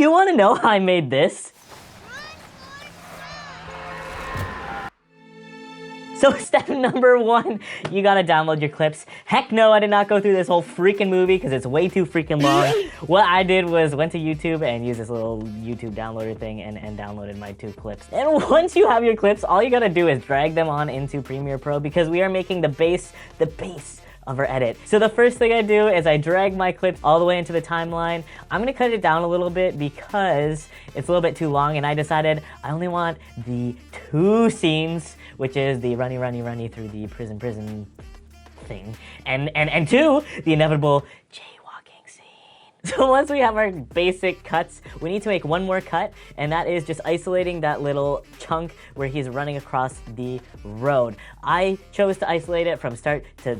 you want to know how I made this? So step number 1, you gotta download your clips. Heck no, I did not go through this whole freaking movie because it's way too freaking long. What I did was went to YouTube and used this little YouTube downloader thing and downloaded my 2 clips. And once you have your clips, all you gotta do is drag them on into Premiere Pro because we are making the base of our edit. So the first thing I do is I drag my clips all the way into the timeline. I'm gonna cut it down a little bit because it's a little bit too long, and I decided I only want the 2 scenes, which is the runny through the prison thing, and 2, the inevitable jaywalking scene. So once we have our basic cuts, we need to make one more cut, and that is just isolating that little chunk where he's running across the road. I chose to isolate it from start to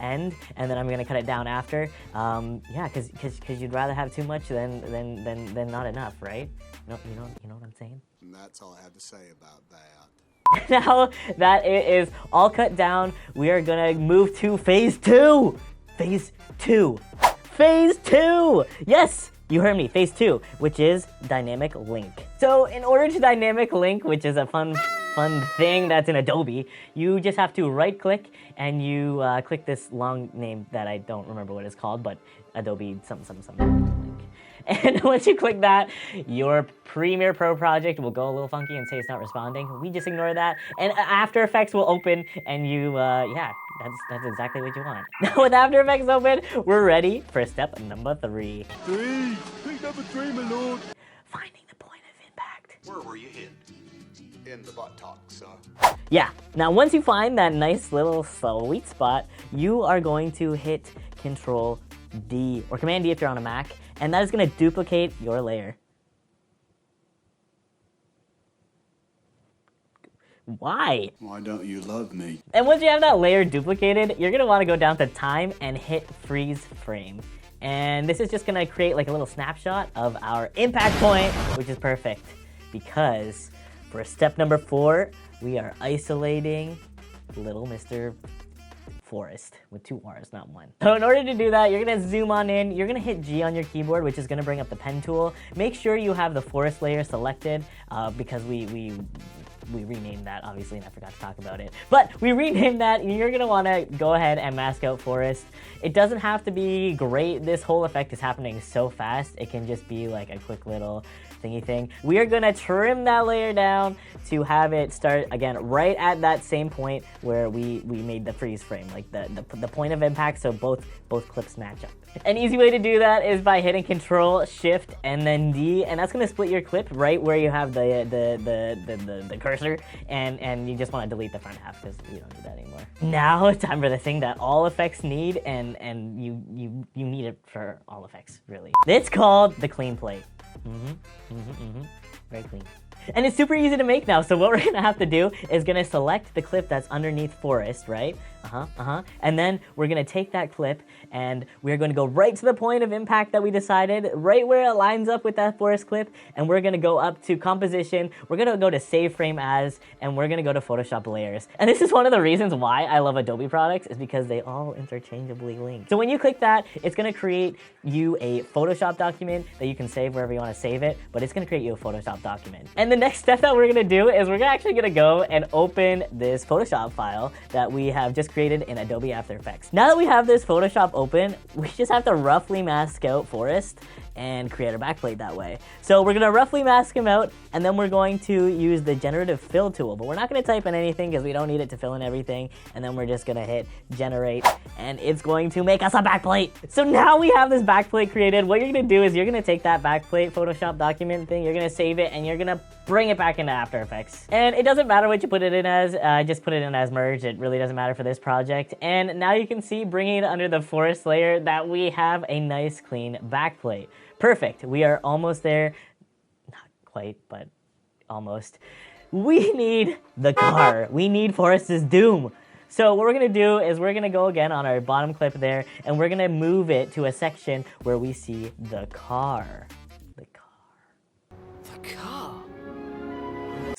end, and then I'm gonna cut it down after. Yeah, because you'd rather have too much than not enough, right? You know what I'm saying? And that's all I have to say about that. Now that it is all cut down, we are gonna move to phase 2. Phase 2. Phase 2! Yes, you heard me, phase 2, which is dynamic link. So in order to dynamic link, which is a fun thing that's in Adobe, you just have to right click and you click this long name that I don't remember what it's called, but Adobe something link. And once you click that, your Premiere Pro project will go a little funky and say it's not responding. We just ignore that, and After Effects will open, and you, yeah, that's exactly what you want. Now with After Effects open, we're ready for step number 3. Pick number 3, my lord. Finding the point of impact. Where were you hit? In the buttocks, sir. Yeah, now once you find that nice little sweet spot, you are going to hit Control D, or Command D if you're on a Mac, and that is going to duplicate your layer. Why? Why don't you love me? And once you have that layer duplicated, you're going to want to go down to Time and hit Freeze Frame. And this is just going to create like a little snapshot of our impact point, which is perfect because for step number 4, we are isolating little Mr. Forrest with 2 R's, not 1. So in order to do that, you're gonna zoom on in, you're gonna hit G on your keyboard, which is gonna bring up the pen tool. Make sure you have the Forest layer selected because we renamed that, obviously, and I forgot to talk about it. But we renamed that, and you're gonna wanna go ahead and mask out Forest. It doesn't have to be great. This whole effect is happening so fast, it can just be like a quick little thingy thing. We are gonna trim that layer down to have it start again right at that same point where we made the freeze frame, like the point of impact, so both clips match up. An easy way to do that is by hitting Control, Shift, and then D, and that's gonna split your clip right where you have the cursor, and you just want to delete the front half because we don't need that anymore. Now it's time for the thing that all effects need, and you need it for all effects, really. It's called the clean plate. Very clean. And it's super easy to make now, so what we're gonna have to do is gonna select the clip that's underneath Forest, right? And then we're gonna take that clip and we're gonna go right to the point of impact that we decided, right where it lines up with that Forest clip, and we're gonna go up to composition, we're gonna go to save frame as, and we're gonna go to Photoshop layers. And this is one of the reasons why I love Adobe products, is because they all interchangeably link. So when you click that, it's gonna create you a Photoshop document that you can save wherever you wanna save it, but it's gonna create you a Photoshop document. And the next step that we're gonna do is we're actually gonna go and open this Photoshop file that we have just created in Adobe After Effects. Now that we have this Photoshop open, we just have to roughly mask out Forest and create a backplate that way. So we're gonna roughly mask him out, and then we're going to use the generative fill tool, but we're not gonna type in anything because we don't need it to fill in everything, and then we're just gonna hit generate, and it's going to make us a backplate. So now we have this backplate created. What you're gonna do is you're gonna take that backplate Photoshop document thing, you're gonna save it, and you're gonna bring it back into After Effects. And it doesn't matter what you put it in as, just put it in as merge. It really doesn't matter for this project. And now you can see, bringing it under the Forest layer, that we have a nice clean backplate. Perfect, we are almost there. Not quite, but almost. We need the car. We need Forrest's doom. So what we're gonna do is we're gonna go again on our bottom clip there, and we're gonna move it to a section where we see the car. The car.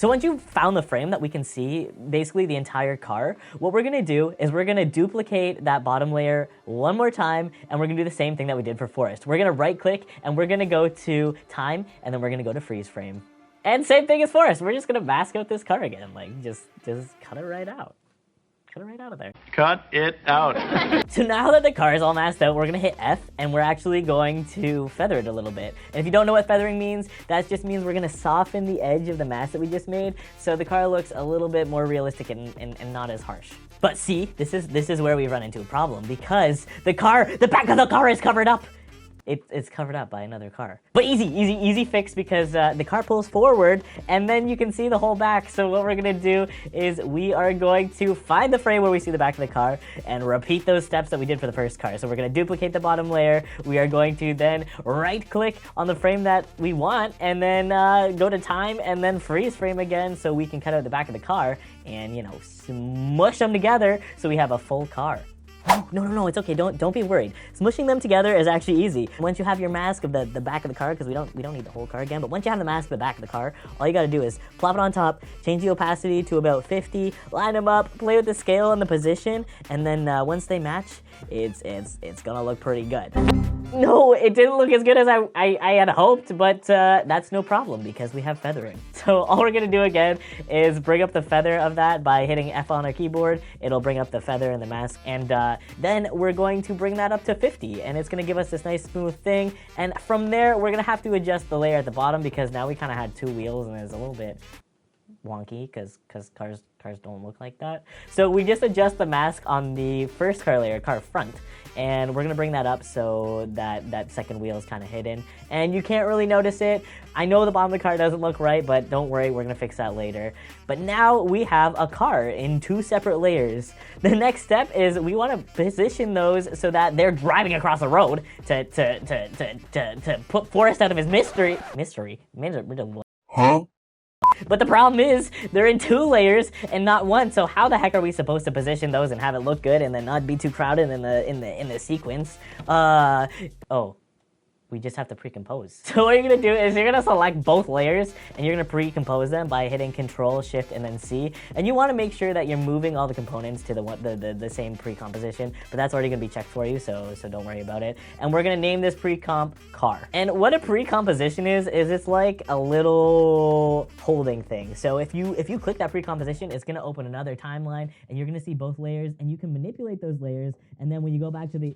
So once you've found the frame that we can see basically the entire car, what we're gonna do is we're gonna duplicate that bottom layer one more time, and we're gonna do the same thing that we did for Forrest. We're gonna right click and we're gonna go to time, and then we're gonna go to freeze frame. And same thing as Forrest, we're just gonna mask out this car again, like just cut it right out. Cut it right out of there. Cut it out. So now that the car is all masked out, we're gonna hit F, and we're actually going to feather it a little bit. And if you don't know what feathering means, that just means we're gonna soften the edge of the mask that we just made, so the car looks a little bit more realistic and not as harsh. But see, this is where we run into a problem, because the back of the car is covered up. It's covered up by another car. But easy fix, because the car pulls forward and then you can see the whole back. So what we're gonna do is we are going to find the frame where we see the back of the car and repeat those steps that we did for the first car. So we're gonna duplicate the bottom layer. We are going to then right click on the frame that we want, and then go to time and then freeze frame again, so we can cut out the back of the car and, you know, smush them together so we have a full car. No, it's okay, don't be worried. Smushing them together is actually easy. Once you have your mask of the back of the car, because we don't need the whole car again, but once you have the mask of the back of the car, all you gotta do is plop it on top, change the opacity to about 50, line them up, play with the scale and the position, and then once they match, it's gonna look pretty good. No, it didn't look as good as I had hoped, but that's no problem because we have feathering. So all we're gonna do again is bring up the feather of that by hitting F on our keyboard. It'll bring up the feather and the mask, and then we're going to bring that up to 50, and it's gonna give us this nice smooth thing. And from there, we're gonna have to adjust the layer at the bottom, because now we kind of had two wheels and it's a little bit wonky because cars don't look like that. So we just adjust the mask on the first car layer, car front, and we're gonna bring that up so that second wheel is kind of hidden and you can't really notice it. I know the bottom of the car doesn't look right, but don't worry, we're gonna fix that later. But now we have a car in two separate layers. The next step is we want to position those so that they're driving across the road to put Forrest out of his mystery. Huh? But the problem is, they're in two layers and not one, so how the heck are we supposed to position those and have it look good and then not be too crowded in the sequence? We just have to pre-compose. So what you're gonna do is you're gonna select both layers and you're gonna pre-compose them by hitting Control, Shift, and then C. And you wanna make sure that you're moving all the components to the same pre-composition, but that's already gonna be checked for you, so don't worry about it. And we're gonna name this pre-comp car. And what a pre-composition is it's like a little holding thing. So if you click that pre-composition, it's gonna open another timeline and you're gonna see both layers and you can manipulate those layers, and then when you go back to the...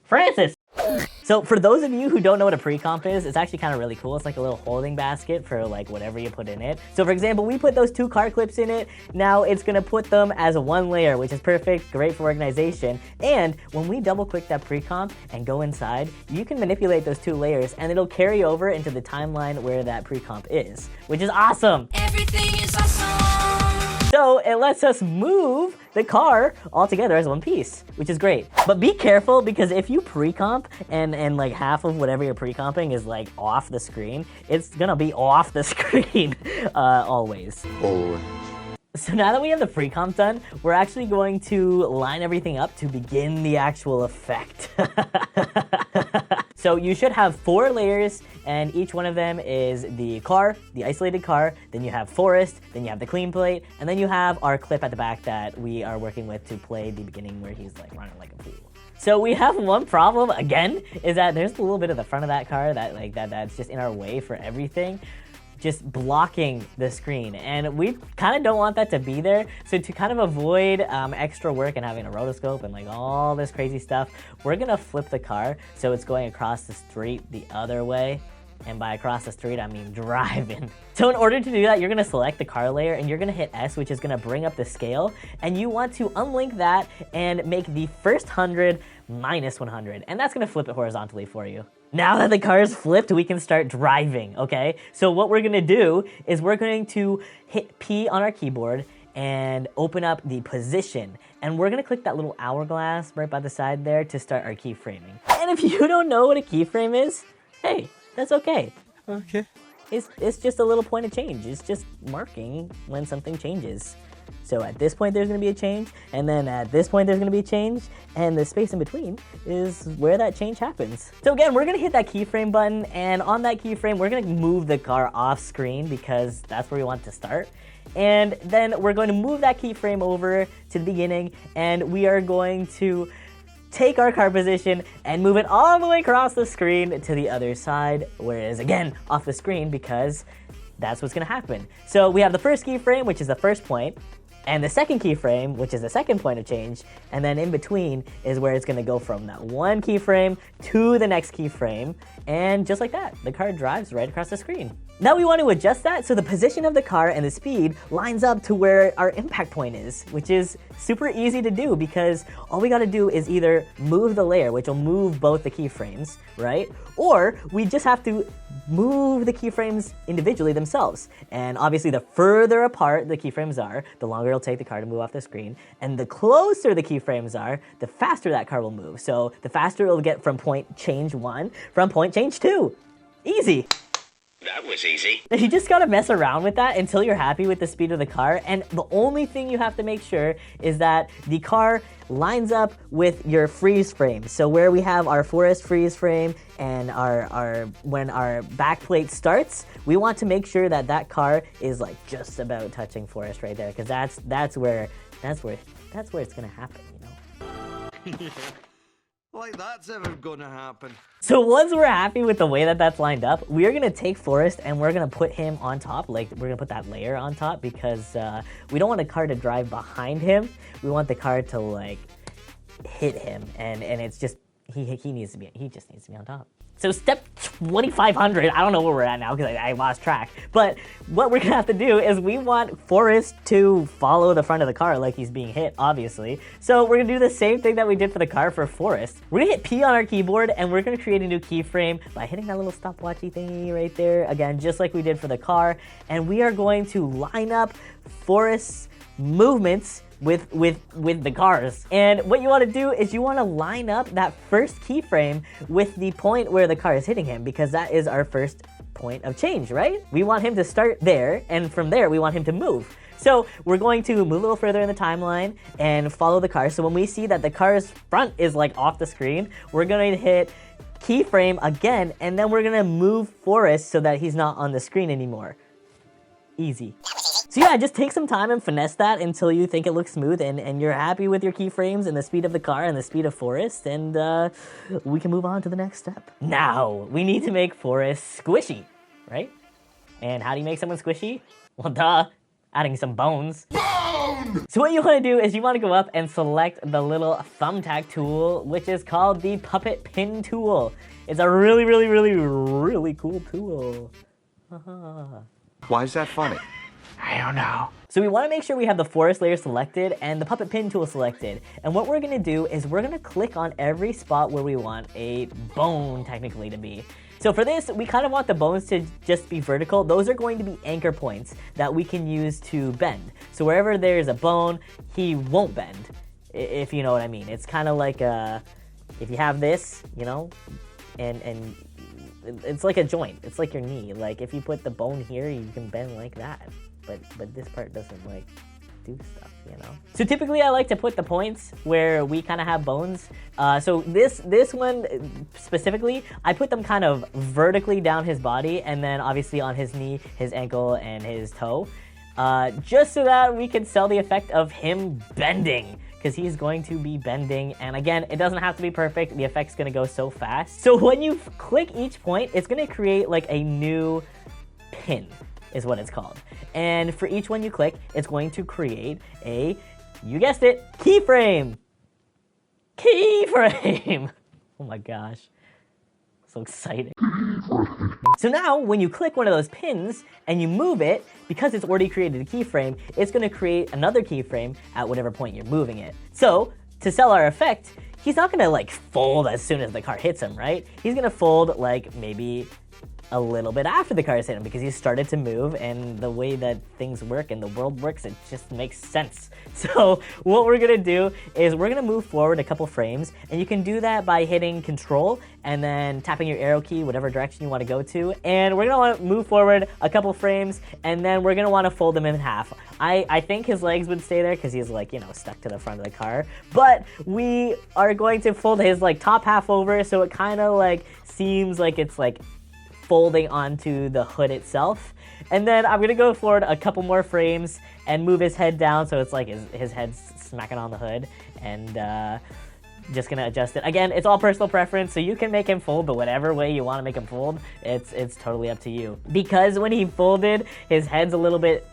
Francis! So for those of you who don't know what a pre-comp is, it's actually kind of really cool. It's like a little holding basket for like whatever you put in it. So for example, we put those two car clips in it. Now it's gonna put them as one layer, which is perfect, great for organization. And when we double click that pre-comp and go inside, you can manipulate those two layers and it'll carry over into the timeline where that pre-comp is, which is awesome. Everything is awesome. So it lets us move the car all together as one piece, which is great. But be careful, because if you pre-comp and like half of whatever you're pre-comping is like off the screen, it's gonna be off the screen always. So now that we have the pre-comp done, we're actually going to line everything up to begin the actual effect. So you should have 4 layers, and each one of them is the car, the isolated car, then you have Forrest, then you have the clean plate, and then you have our clip at the back that we are working with to play the beginning where he's like running like a fool. So we have one problem, again, is that there's a little bit of the front of that car that's just in our way for everything, just blocking the screen, and we kind of don't want that to be there. So to kind of avoid extra work and having a rotoscope and like all this crazy stuff, we're gonna flip the car so it's going across the street the other way. And by across the street, I mean driving. So in order to do that, you're gonna select the car layer and you're gonna hit S, which is gonna bring up the scale. And you want to unlink that and make the first 100 minus 100. And that's gonna flip it horizontally for you. Now that the car is flipped, we can start driving, okay? So what we're gonna do is we're going to hit P on our keyboard and open up the position. And we're gonna click that little hourglass right by the side there to start our keyframing. And if you don't know what a keyframe is, hey, that's okay. Okay. It's just a little point of change. It's just marking when something changes. So at this point, there's going to be a change, and then at this point, there's going to be a change, and the space in between is where that change happens. So again, we're going to hit that keyframe button, and on that keyframe, we're going to move the car off screen because that's where we want to start. And then we're going to move that keyframe over to the beginning, and we are going to take our car position and move it all the way across the screen to the other side, whereas again, off the screen because that's what's gonna happen. So we have the first keyframe, which is the first point, and the second keyframe, which is the second point of change, and then in between is where it's gonna go from that one keyframe to the next keyframe, and just like that, the car drives right across the screen. Now we want to adjust that so the position of the car and the speed lines up to where our impact point is, which is super easy to do because all we gotta do is either move the layer, which will move both the keyframes, right? Or we just have to move the keyframes individually themselves. And obviously the further apart the keyframes are, the longer it'll take the car to move off the screen. And the closer the keyframes are, the faster that car will move. So the faster it'll get from point change 1 from point change 2. Easy. That was easy. You just gotta mess around with that until you're happy with the speed of the car, and the only thing you have to make sure is that the car lines up with your freeze frame. So where we have our Forrest freeze frame and when our back plate starts, we want to make sure that that car is like just about touching Forrest right there, because that's where it's gonna happen, you know. Like that's ever gonna happen. So once we're happy with the way that that's lined up, we're gonna take Forrest and we're gonna put him on top, like we're gonna put that layer on top because we don't want the car to drive behind him. We want the car to like hit him, and it's just, he just needs to be on top. So step 2500, I don't know where we're at now because I lost track. But what we're gonna have to do is we want Forrest to follow the front of the car like he's being hit, obviously. So we're gonna do the same thing that we did for the car for Forrest. We're gonna hit P on our keyboard and we're gonna create a new keyframe by hitting that little stopwatchy thingy right there. Again, just like we did for the car. And we are going to line up Forrest's movements with the cars. And what you want to do is you want to line up that first keyframe with the point where the car is hitting him, because that is our first point of change, right? We want him to start there, and from there we want him to move. So we're going to move a little further in the timeline and follow the car. So when we see that the car's front is like off the screen, we're going to hit keyframe again, and then we're going to move Forrest so that he's not on the screen anymore. Easy. So yeah, just take some time and finesse that until you think it looks smooth and you're happy with your keyframes and the speed of the car and the speed of Forrest, and we can move on to the next step. Now, we need to make Forrest squishy, right? And how do you make someone squishy? Well, duh, adding some bones. Bone! So what you want to do is you want to go up and select the little thumbtack tool, which is called the puppet pin tool. It's a really, really, really, really cool tool. Why is that funny? I don't know. So we want to make sure we have the Forrest layer selected and the puppet pin tool selected. And what we're going to do is we're going to click on every spot where we want a bone technically to be. So for this, we kind of want the bones to just be vertical. Those are going to be anchor points that we can use to bend. So wherever there's a bone, he won't bend, if you know what I mean. It's kind of like if you have this, you know, and it's like a joint. It's like your knee. Like if you put the bone here, you can bend like that. But this part doesn't like do stuff, you know? So typically I like to put the points where we kind of have bones. So this one specifically, I put them kind of vertically down his body and then obviously on his knee, his ankle, and his toe. Just so that we can sell the effect of him bending, because he's going to be bending. And again, it doesn't have to be perfect. The effect's gonna go so fast. So when you click each point, it's gonna create like a new pin, is what it's called. And for each one you click, it's going to create a, you guessed it, keyframe. Keyframe. Oh my gosh. So exciting. So now when you click one of those pins and you move it, because it's already created a keyframe, it's gonna create another keyframe at whatever point you're moving it. So to sell our effect, he's not gonna like fold as soon as the car hits him, right? He's gonna fold like maybe a little bit after the cars hit him because he started to move, and the way that things work and the world works, it just makes sense. So what we're gonna do is we're gonna move forward a couple frames, and you can do that by hitting Control and then tapping your arrow key, whatever direction you want to go to. And we're gonna want to move forward a couple frames, and then we're gonna want to fold them in half. I think his legs would stay there because he's like, you know, stuck to the front of the car. But we are going to fold his like top half over, so it kind of like seems like it's like folding onto the hood itself. And then I'm gonna go forward a couple more frames and move his head down so it's like his head's smacking on the hood, and just gonna adjust it. Again, it's all personal preference, so you can make him fold, but whatever way you want to make him fold, it's totally up to you. Because when he folded, his head's a little bit,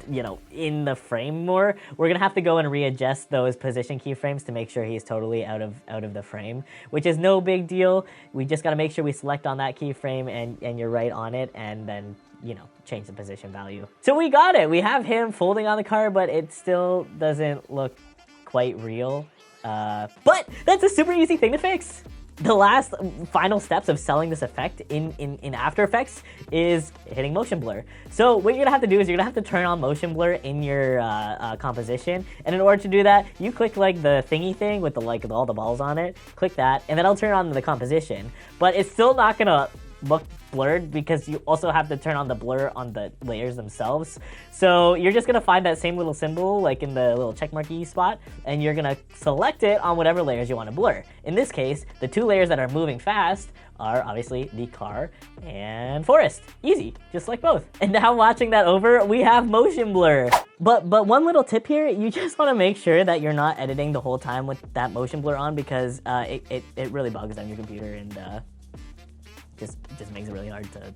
you know, in the frame more, we're gonna have to go and readjust those position keyframes to make sure he's totally out of the frame, which is no big deal. We just gotta make sure we select on that keyframe and you're right on it, and then, you know, change the position value. So we got it. We have him folding on the car, but it still doesn't look quite real. But that's a super easy thing to fix. The last final steps of selling this effect in After Effects is hitting motion blur. So what you're gonna have to do is you're gonna have to turn on motion blur in your composition, and in order to do that, you click like the thingy thing with the like all the balls on it, click that, and then I'll turn on the composition. But it's still not gonna look blurred because you also have to turn on the blur on the layers themselves. So you're just gonna find that same little symbol like in the little checkmarky spot, and you're gonna select it on whatever layers you want to blur. In this case, the two layers that are moving fast are obviously the car and Forrest. Easy, just like both. And now watching that over, we have motion blur. But one little tip here, you just want to make sure that you're not editing the whole time with that motion blur on, because it really bugs on your computer and just makes it really hard to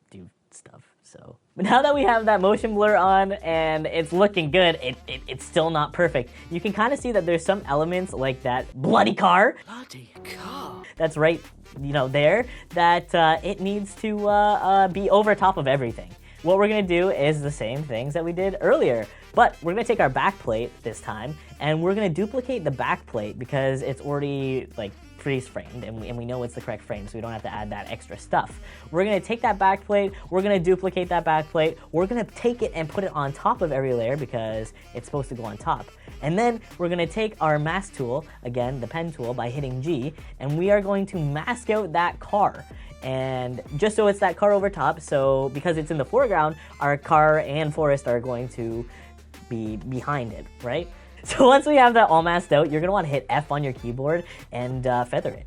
do stuff. So, but now that we have that motion blur on and it's looking good, it's still not perfect. You can kind of see that there's some elements like that bloody car. Bloody car. That's right, you know, there, that it needs to be over top of everything. What we're gonna do is the same things that we did earlier, but we're gonna take our back plate this time, and we're gonna duplicate the back plate because it's already like freeze framed, and we know it's the correct frame, so we don't have to add that extra stuff. We're gonna take that back plate, we're gonna duplicate that back plate, we're gonna take it and put it on top of every layer because it's supposed to go on top. And then we're gonna take our mask tool, again, the pen tool, by hitting G, and we are going to mask out that car. And just so it's that car over top, so because it's in the foreground, our car and Forrest are going to be behind it, right? So once we have that all masked out, you're gonna want to hit F on your keyboard and feather it,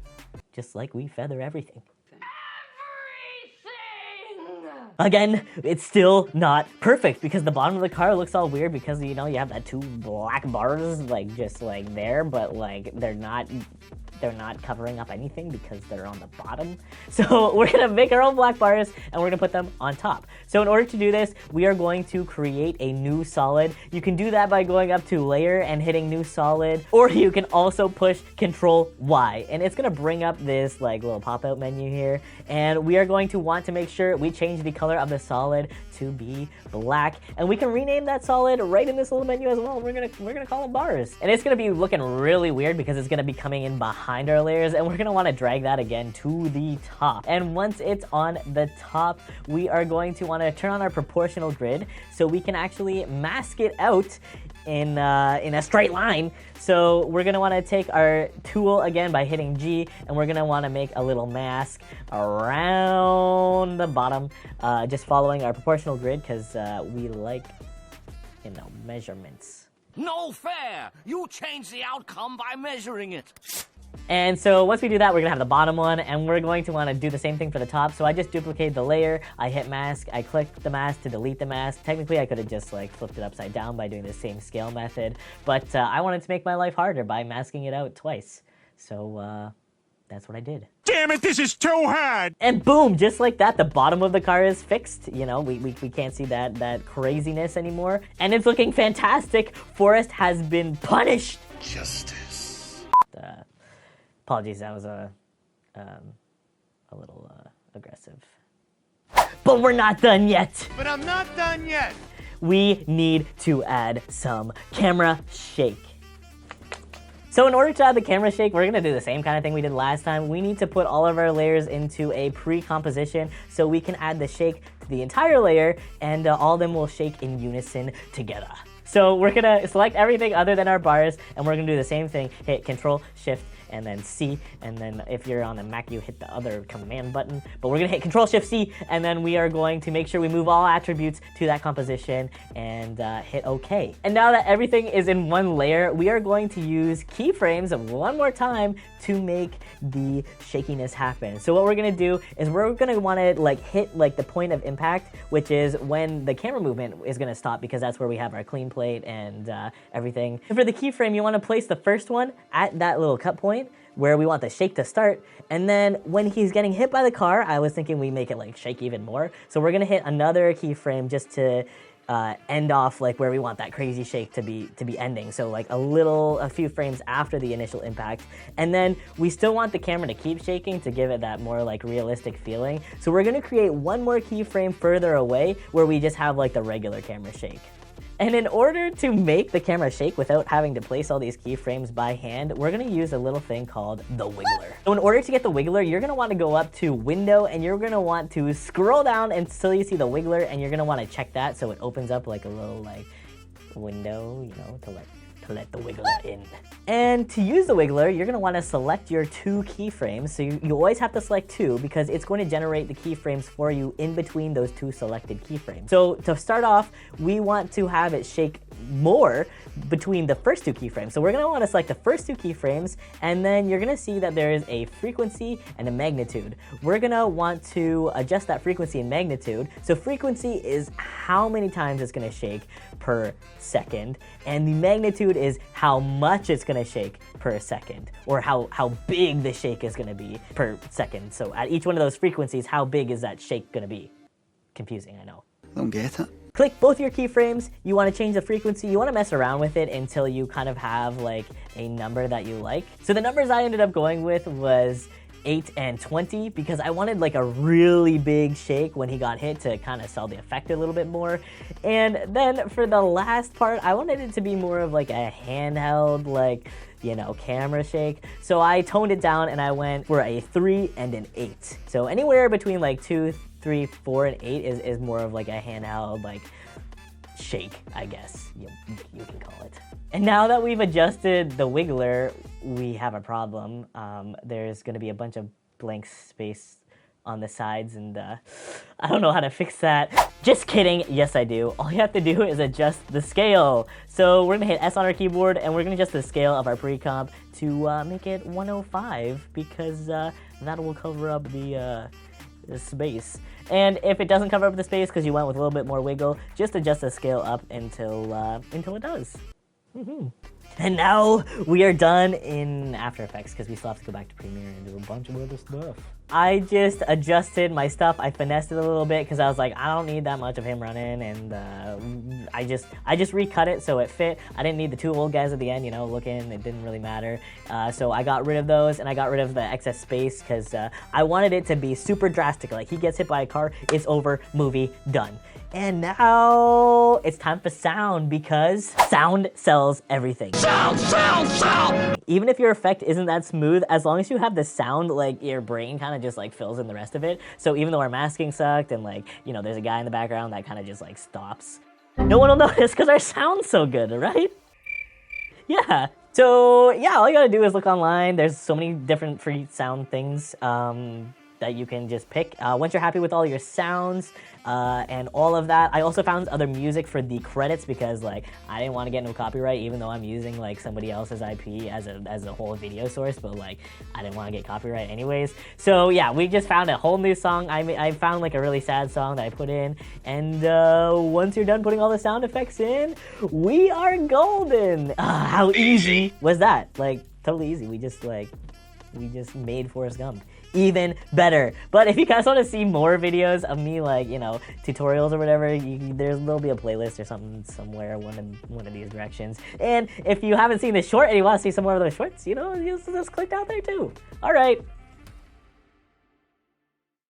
just like we feather everything. Again, it's still not perfect because the bottom of the car looks all weird because, you know, you have that two black bars like just like there, but like they're not covering up anything because they're on the bottom. So we're gonna make our own black bars and we're gonna put them on top. So in order to do this, we are going to create a new solid. You can do that by going up to layer and hitting new solid, or you can also push Control Y, and it's gonna bring up this like little pop-out menu here, and we are going to want to make sure we change the color of the solid to be black, and we can rename that solid right in this little menu as well. We're gonna call them bars, and it's gonna be looking really weird because it's gonna be coming in behind our layers, and we're gonna want to drag that again to the top. And once it's on the top, we are going to want to turn on our proportional grid so we can actually mask it out in a straight line. So we're gonna want to take our tool again by hitting G, and we're gonna want to make a little mask around the bottom, just following our proportional grid because we like, you know, measurements. No fair! You change the outcome by measuring it. And so once we do that, we're gonna have the bottom one, and we're going to want to do the same thing for the top. So I just duplicated the layer, I hit mask, I clicked the mask to delete the mask. Technically, I could have just like flipped it upside down by doing the same scale method, but I wanted to make my life harder by masking it out twice. So that's what I did. Damn it, this is too hard! And boom, just like that, the bottom of the car is fixed. You know, we can't see that craziness anymore. And it's looking fantastic. Forrest has been punished. Justice. Apologies, that was a little aggressive. But we're not done yet. But I'm not done yet. We need to add some camera shake. So in order to add the camera shake, we're gonna do the same kind of thing we did last time. We need to put all of our layers into a pre-composition so we can add the shake to the entire layer, and all of them will shake in unison together. So we're gonna select everything other than our bars, and we're gonna do the same thing. Hit Control, Shift, and then C, and then if you're on a Mac, you hit the other command button, but we're gonna hit Control Shift C, and then we are going to make sure we move all attributes to that composition and hit OK. And now that everything is in one layer, we are going to use keyframes one more time to make the shakiness happen. So what we're gonna do is we're gonna wanna hit the point of impact, which is when the camera movement is gonna stop, because that's where we have our clean plate and everything. And for the keyframe, you wanna place the first one at that little cut point where we want the shake to start, and then when he's getting hit by the car, I was thinking we make it shake even more. So we're gonna hit another keyframe just to end off where we want that crazy shake to be ending. So a few frames after the initial impact, and then we still want the camera to keep shaking to give it that more realistic feeling. So we're gonna create one more keyframe further away where we just have the regular camera shake. And in order to make the camera shake without having to place all these keyframes by hand, we're gonna use a little thing called the wiggler. So in order to get the wiggler, you're gonna wanna go up to Window, and you're gonna want to scroll down until you see the wiggler, and you're gonna wanna check that so it opens up a little window, to let the wiggler in. And to use the wiggler, you're gonna wanna select your two keyframes. So you always have to select two, because it's going to generate the keyframes for you in between those two selected keyframes. So to start off, we want to have it shake more between the first two keyframes. So we're gonna wanna select the first two keyframes, and then you're gonna see that there is a frequency and a magnitude. We're gonna want to adjust that frequency and magnitude. So frequency is how many times it's gonna shake per second, and the magnitude is how much it's gonna shake per second, or how big the shake is gonna be per second. So at each one of those frequencies, how big is that shake gonna be? Confusing, I know. Don't get it. Click both your keyframes. You want to change the frequency. You want to mess around with it until you kind of have a number that you like. So the numbers I ended up going with was 8 and 20, because I wanted a really big shake when he got hit to kind of sell the effect a little bit more. And then for the last part, I wanted it to be more of a handheld, camera shake. So I toned it down and I went for a 3 and an 8. So anywhere between 2, 3, 4, and 8 is more of a handheld shake, I guess you can call it. And now that we've adjusted the wiggler, we have a problem. There's gonna be a bunch of blank space on the sides, and I don't know how to fix that. Just kidding, yes I do. All you have to do is adjust the scale. So we're gonna hit S on our keyboard, and we're gonna adjust the scale of our pre-comp to make it 105, because that will cover up the space. And if it doesn't cover up the space because you went with a little bit more wiggle, just adjust the scale up until it does. And now we are done in After Effects, because we still have to go back to Premiere and do a bunch of other stuff. I just adjusted my stuff. I finessed it a little bit because I was like, I don't need that much of him running, and I just recut it so it fit. I didn't need the two old guys at the end, looking. It didn't really matter. So I got rid of those, and I got rid of the excess space because I wanted it to be super drastic. He gets hit by a car, it's over, movie, done. And now it's time for sound, because sound sells everything. Sound, sound, sound! Even if your effect isn't that smooth, as long as you have the sound, your brain kind of just fills in the rest of it. So even though our masking sucked and there's a guy in the background that kind of just stops, no one will notice because our sound's so good, right? Yeah. So yeah, all you gotta do is look online. There's so many different free sound things that you can just pick. Once you're happy with all your sounds and all of that, I also found other music for the credits, because I didn't want to get no copyright, even though I'm using somebody else's IP as a whole video source, but I didn't want to get copyright anyways. So yeah, we just found a whole new song. I found a really sad song that I put in, and once you're done putting all the sound effects in, we are golden. How easy was that? Totally easy. We just made Forrest Gump even better. But if you guys want to see more videos of me, tutorials or whatever, there'll be a playlist or something somewhere, one of these directions. And if you haven't seen the short and you want to see some more of those shorts, just click out there too. All right.